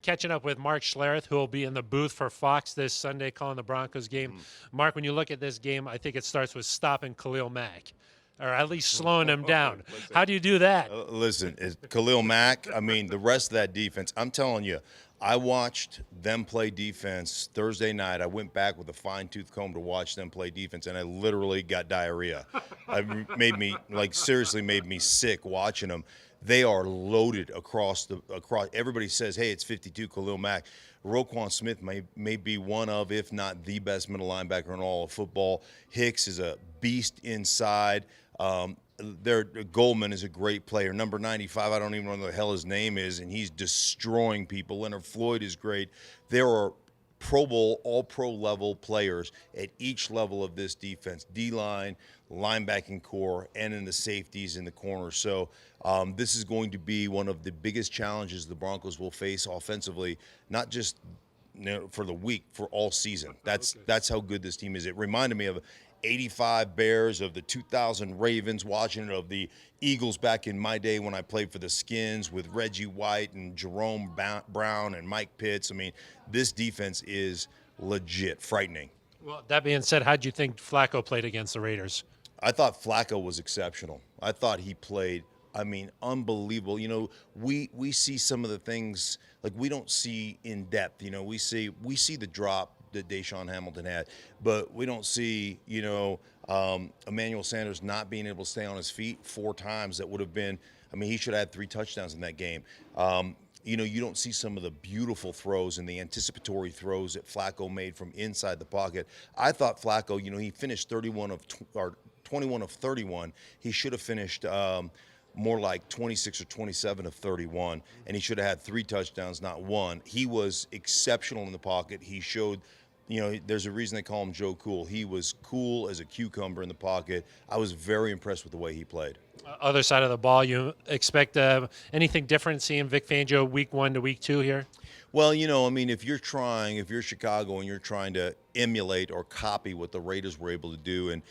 catching up with Mark Schlereth, who will be in the booth for Fox this Sunday calling the Broncos game. Mark, when you look at this game, I think it starts with stopping Khalil Mack, or at least slowing him down. How do you do that? Listen, Khalil Mack, I mean, the rest of that defense, I'm telling you, I watched them play defense Thursday night. I went back with a fine-tooth comb to watch them play defense, and I literally got diarrhea. It made me, seriously made me sick watching them. They are loaded across. Everybody says, hey, it's 52 Khalil Mack. Roquan Smith may be one of, if not the best middle linebacker in all of football. Hicks is a beast inside. Goldman is a great player. Number 95, I don't even know what the hell his name is, and he's destroying people. Leonard Floyd is great. There are Pro Bowl, all-pro level players at each level of this defense, D-line, linebacking core, and in the safeties in the corners. So this is going to be one of the biggest challenges the Broncos will face offensively, not just for the week, for all season. That's how good this team is. It reminded me of 85 Bears, of the 2000 Ravens, watching it, of the Eagles back in my day when I played for the Skins with Reggie White and Jerome Brown and Mike Pitts. I mean, this defense is legit frightening. Well, that being said, how did you think Flacco played against the Raiders? I thought Flacco was exceptional. I thought he played, I mean, unbelievable. You know, we see some of the things like we don't see in depth. You know, we see the drop that Deshaun Hamilton had, but we don't see, Emmanuel Sanders not being able to stay on his feet 4 times. That would have been, I mean, he should have had 3 touchdowns in that game. You don't see some of the beautiful throws and the anticipatory throws that Flacco made from inside the pocket. I thought Flacco, he finished 21 of 31. He should have finished more like 26 or 27 of 31, and he should have had 3 touchdowns, not 1. He was exceptional in the pocket. He showed, there's a reason they call him Joe Cool. He was cool as a cucumber in the pocket. I was very impressed with the way he played. Other side of the ball, you expect anything different seeing Vic Fangio week 1 to week 2 here? Well, if you're Chicago and you're trying to emulate or copy what the Raiders were able to do, and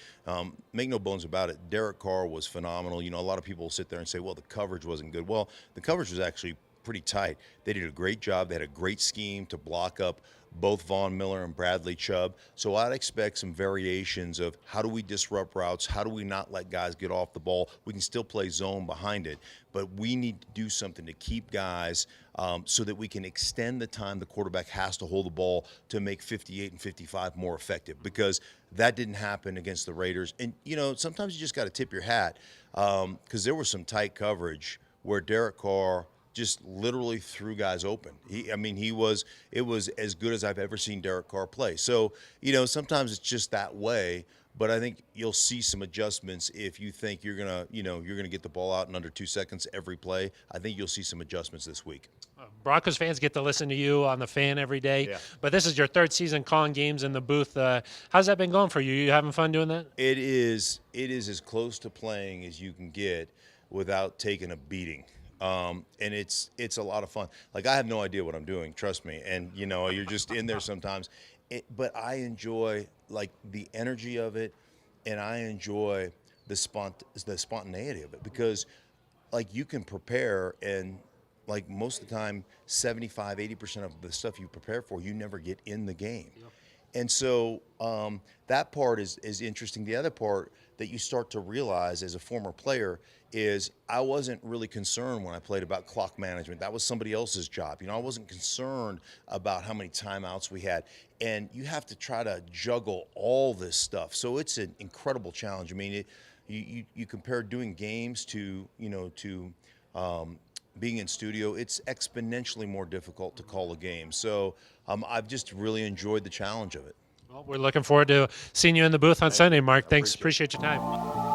make no bones about it, Derek Carr was phenomenal. A lot of people will sit there and say, well, the coverage wasn't good. Well, the coverage was actually pretty tight. They did a great job. They had a great scheme to block up both Von Miller and Bradley Chubb. So I'd expect some variations of how do we disrupt routes? How do we not let guys get off the ball? We can still play zone behind it, but we need to do something to keep guys so that we can extend the time the quarterback has to hold the ball to make 58 and 55 more effective, because that didn't happen against the Raiders. And, sometimes you just got to tip your hat because there was some tight coverage where Derek Carr just literally threw guys open. It was as good as I've ever seen Derek Carr play. So, sometimes it's just that way, but I think you'll see some adjustments if you think you're going to get the ball out in under 2 seconds every play. I think you'll see some adjustments this week. Broncos fans get to listen to you on the Fan every day, yeah. But this is your 3rd season calling games in the booth. How's that been going for you? You having fun doing that? It is as close to playing as you can get without taking a beating. And it's a lot of fun. Like, I have no idea what I'm doing, trust me. And, you're just in there sometimes. But I enjoy, the energy of it, and I enjoy the spontaneity of it, because, you can prepare, and, most of the time, 75, 80% of the stuff you prepare for, you never get in the game. Yep. And so that part is interesting. The other part that you start to realize as a former player is I wasn't really concerned when I played about clock management. That was somebody else's job. I wasn't concerned about how many timeouts we had. And you have to try to juggle all this stuff. So it's an incredible challenge. You compare doing games to being in studio, it's exponentially more difficult to call a game. So I've just really enjoyed the challenge of it. Well, we're looking forward to seeing you in the booth on Sunday, Mark. Thanks. Appreciate your time.